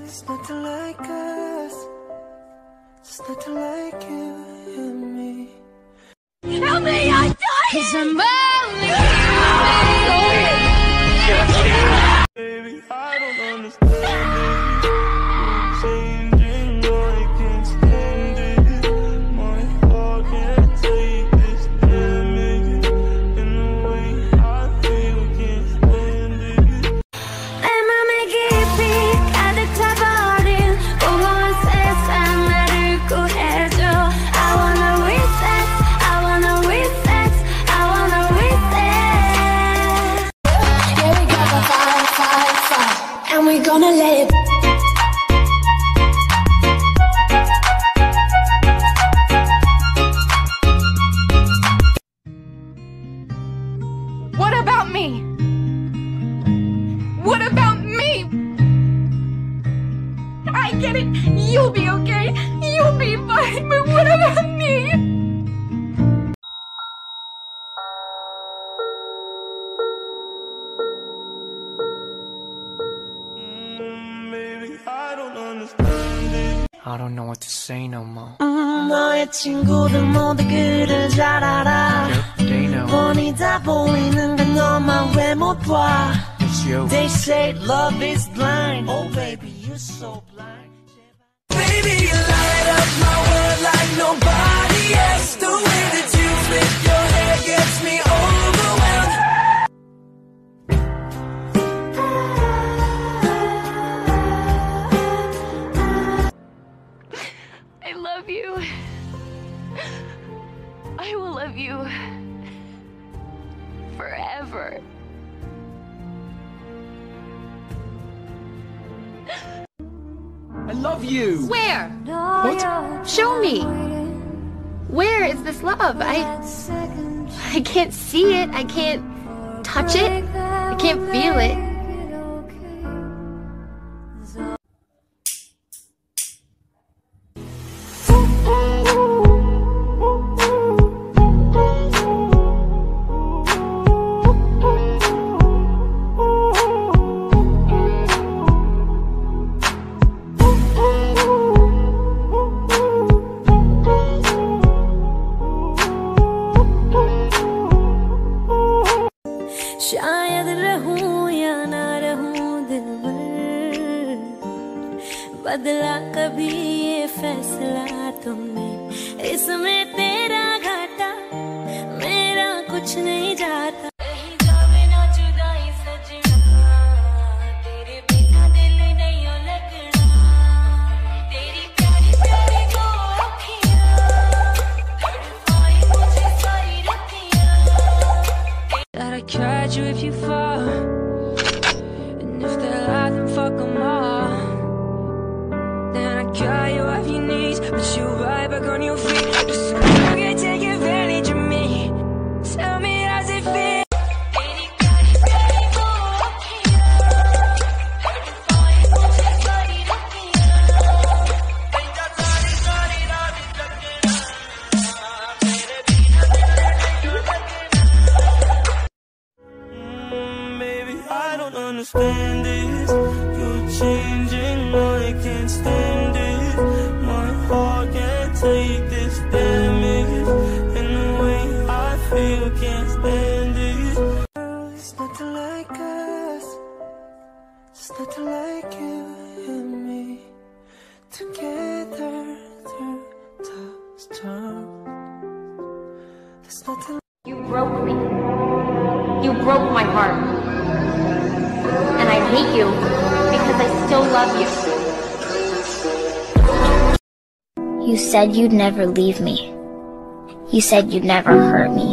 It's nothing like us. It's nothing like you and me. Help me, I'm dying! 'Cause I'm only Baby, I don't understand it. You're changing, I can't stand it. My heart can't take this damage. In the way I feel, can't stand it. 내 맘에 깊이 가득차버린 공허한 세상 나를 구해줘. I wanna reset, I wanna reset, I wanna reset. Yeah, we got the fire, fire, fire, and we gonna let it. What about me? What about me? I get it. You'll be okay. You'll be fine. But what about me? Baby, I don't understand it. I don't know what to say no more. 너의 친구들 모두 그를 잘 알아. They know 뻔히 다 보이는 건 너만 왜 못 봐. it's you. They say love is blind. Oh baby, you're so blind. Baby, you light up my world like nobody else. The way that you flip your hair gets me overwhelmed. I love you. I will love you forever. I love you. Where? What? Show me. Where is this love? I can't see it. I can't touch it. I can't feel it. शायद रहूं या ना रहूं दिलबर, बदला कभी ये फैसला तुमने, इसमें तेरा घाटा मेरा कुछ नहीं जाता। कहीं जावे ना जुदाई सजना, तेरे बिना दिल नहीं लगना, तेरी प्यारी प्यारी दो अखियां तड़पाए मुझे सारी रतियां। That I catch you if you fall, and if they lie then fuck them all. Then I got you off your knees, but you right back on your feet. Just so you can take advantage of me. Tell me how's it feel? तेरी प्यारी प्यारी दो अखियां तड़पाए मुझे सारी रतियां। सारी सारी रात जगना, तेरे बिना दिल नहीं लगना। Baby, I don't understand this. You're changing, I can't stand it. My heart can't take this damage. And the way I feel, can't stand it. It's nothing like us. It's nothing like you and me. Together through the storm. There's nothing. You broke me. You broke my heart. And I hate you because I still love you. You said you'd never leave me. You said you'd never hurt me.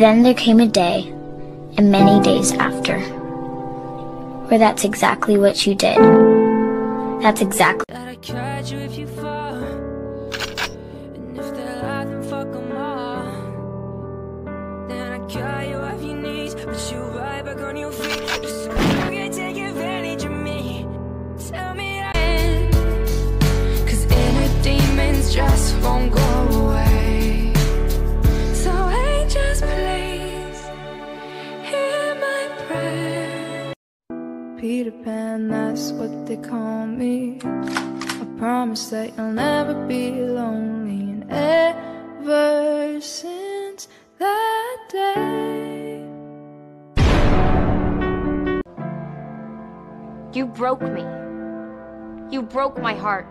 Then there came a day, and many days after, where that's exactly what you did. That's exactly. That I catch you if you fall, and if they lie then fuck them all. Then I got you off your knees, but you right back on your feet. Just so you can take advantage of me. Tell me how. 'Cause inner demons just won't go away. So angels please hear my prayer. Peter Pan, that's what what they call me. I promise that you'll never be lonely. And ever since that day, you broke me. You broke my heart.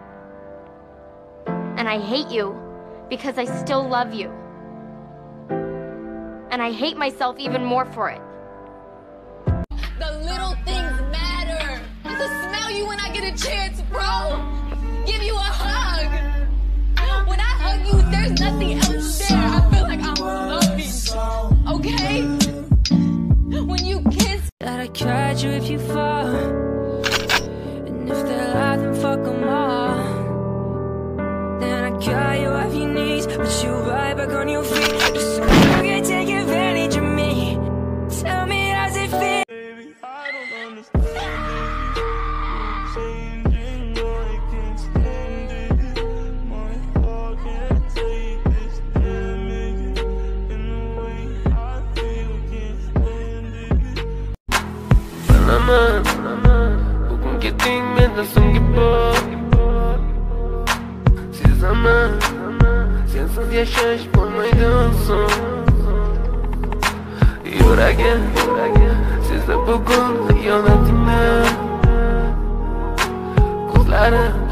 And I hate you because I still love you. And I hate myself even more for it. The little things matter. Just to smell you when I get a chance, bro. Give you a hug. When I hug you, there's nothing else there. I feel like I'm loving. Okay? When you kiss, that I catch you if you fall. And if they're alive, then fuck them all. Then I got you off your knees, but you right back on your feet. Just so you can take advantage of me. Tell me how's it feel? Baby, I don't understand it. You're changing, I can't stand it. My heart can't take this damage. In the way I feel, can't stand it. Panaman, bugün gittin benden son gibi. Siz zaman, sensiz yaşayış bulmaydan son. Yüreğim, sizde bugün yönetimde. Kızlarım